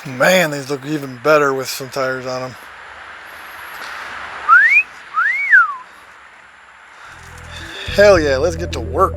Man, these look even better with some tires on them. Hell yeah, let's get to work.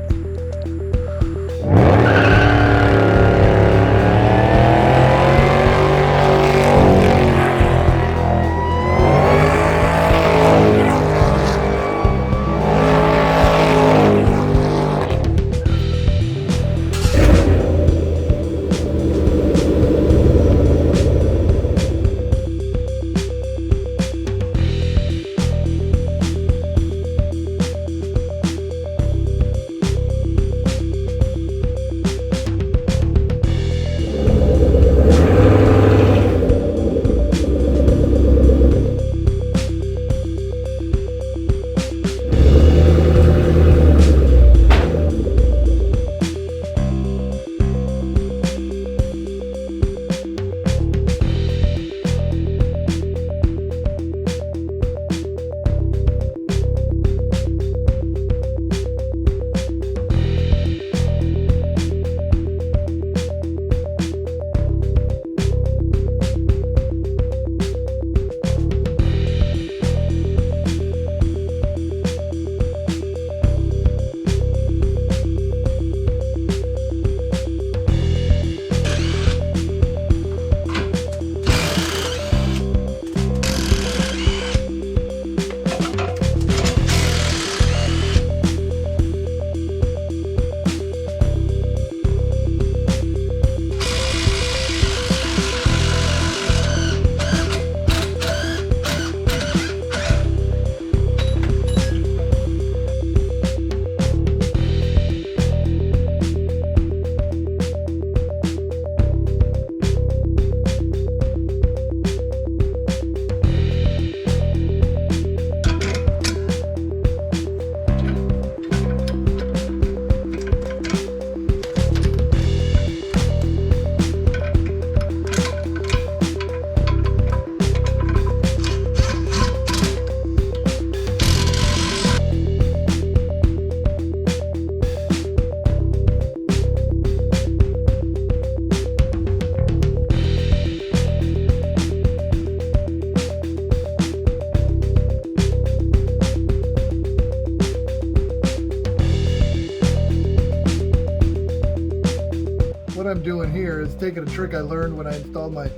What I'm doing here is taking a trick I learned when I installed my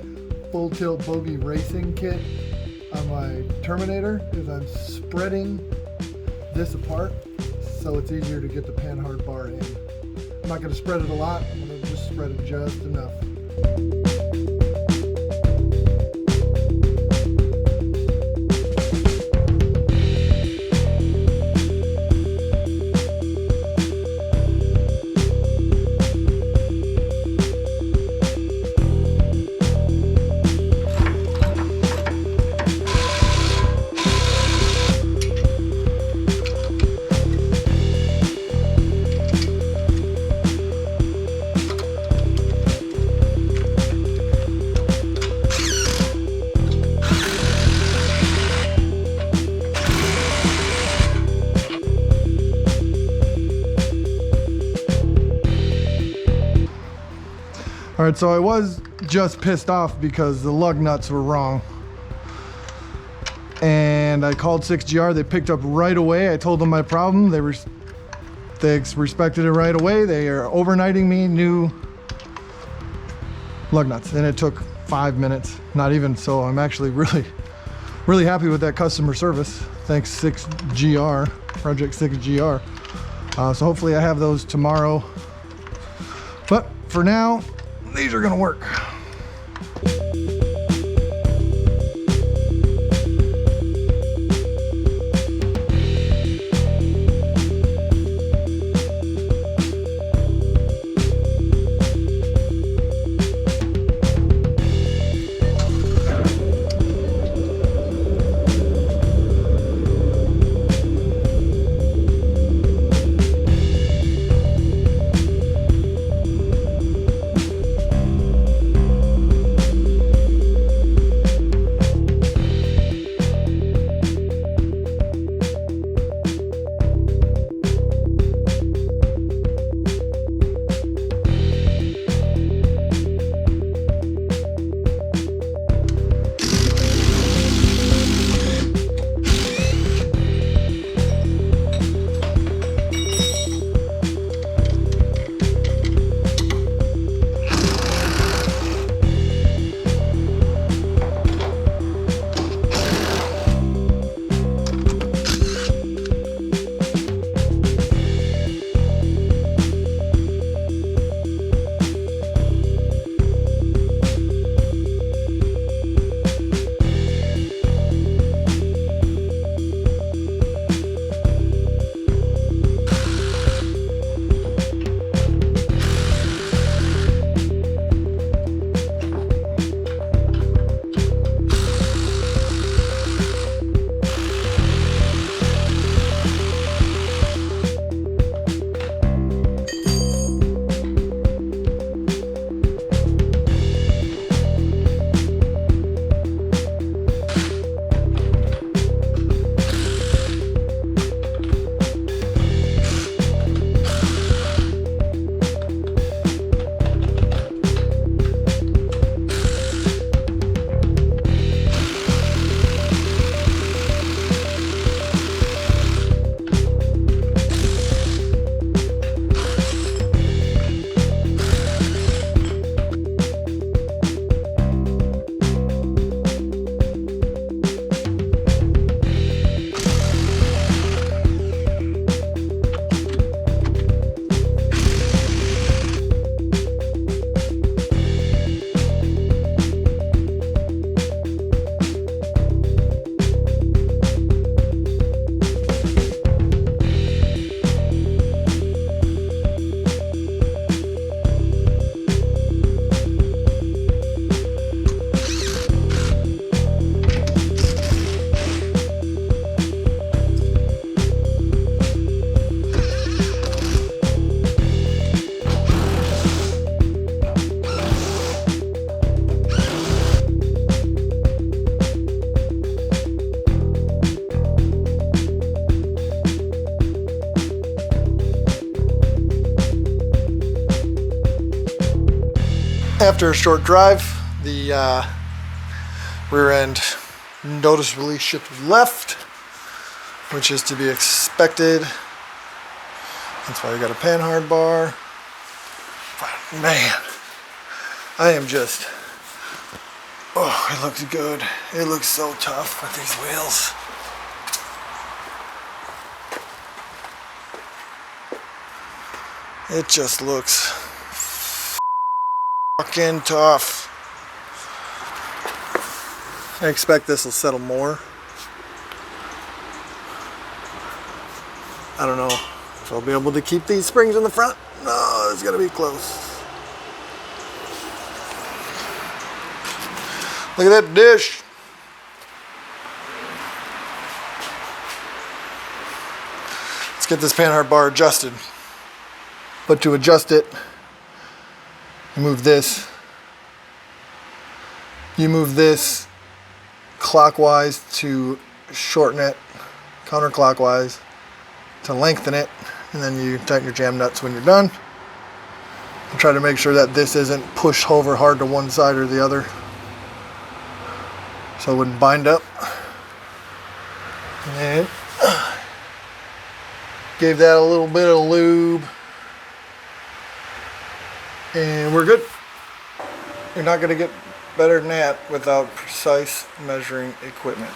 full tilt bogey racing kit on my Terminator, is I'm spreading this apart so it's easier to get the panhard bar in. I'm not going to spread it a lot, I'm going to just spread it just enough. All right, so I was just pissed off because the lug nuts were wrong. And I called 6GR, they picked up right away. I told them my problem, they respected it right away. They are overnighting me new lug nuts, and it took 5 minutes, not even. So I'm actually really happy with that customer service. Thanks 6GR, Project 6GR. So hopefully I have those tomorrow. But for now, these are gonna work. After a short drive, the rear end noticeably shifted left, which is to be expected. That's why I got a panhard bar. But man, I am just, oh, it looks good. It looks so tough with these wheels. It just looks fucking tough. I expect this will settle more. I don't know if I'll be able to keep these springs in the front. No, it's gonna be close. Look at that dish. Let's get this panhard bar adjusted. But to adjust it, you move this. You move this clockwise to shorten it, counterclockwise to lengthen it, and then you tighten your jam nuts when you're done. And try to make sure that this isn't pushed over hard to one side or the other, so it wouldn't bind up. And gave that a little bit of lube, and we're good. You're not going to get better than that without precise measuring equipment.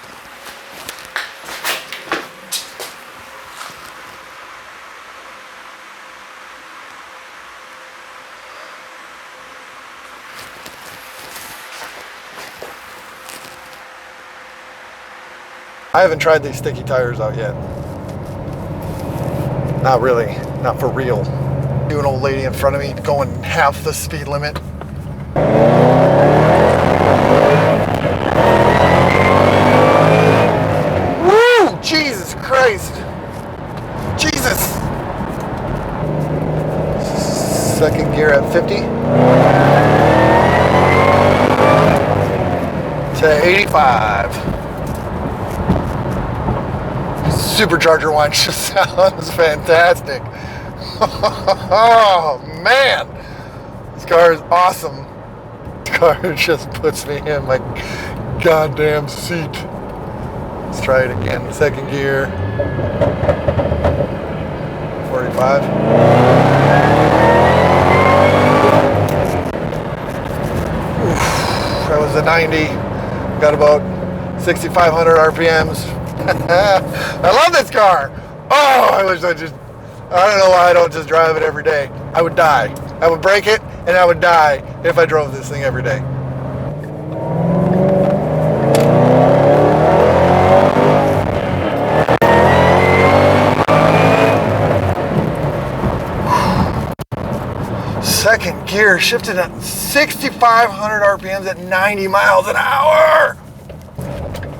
I haven't tried these sticky tires out yet. Not really, not for real. Do an old lady in front of me going half the speed limit. Woo! Jesus Christ! Jesus! Second gear at 50 to 85. Supercharger one just sounds fantastic. Oh man, this car is awesome. This car just puts me in my goddamn seat. Let's try it again. Second gear. 45. Oof, that was a 90. Got about 6,500 RPMs. I love this car. Oh, I wish I don't know why I don't just drive it every day. I would die. I would break it and I would die if I drove this thing every day. Second gear shifted at 6,500 RPMs at 90 miles an hour.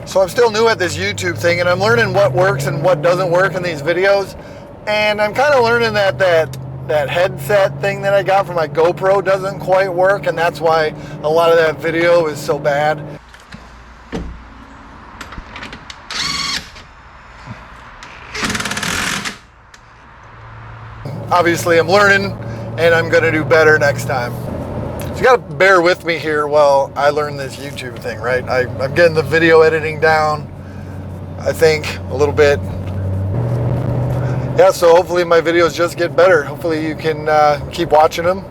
So I'm still new at this YouTube thing, and I'm learning what works and what doesn't work in these videos. And I'm kind of learning that headset thing that I got from my GoPro doesn't quite work, and that's why a lot of that video is so bad. Obviously I'm learning, and I'm gonna do better next time. So you gotta bear with me here while I learn this YouTube thing, right? I'm getting the video editing down, I think, a little bit. Yeah, so hopefully my videos just get better. Hopefully you can keep watching them.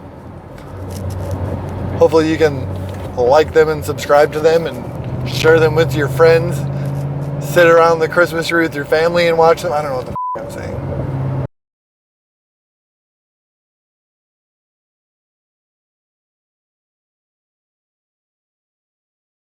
Hopefully you can like them and subscribe to them and share them with your friends. Sit around the Christmas tree with your family and watch them. I don't know what the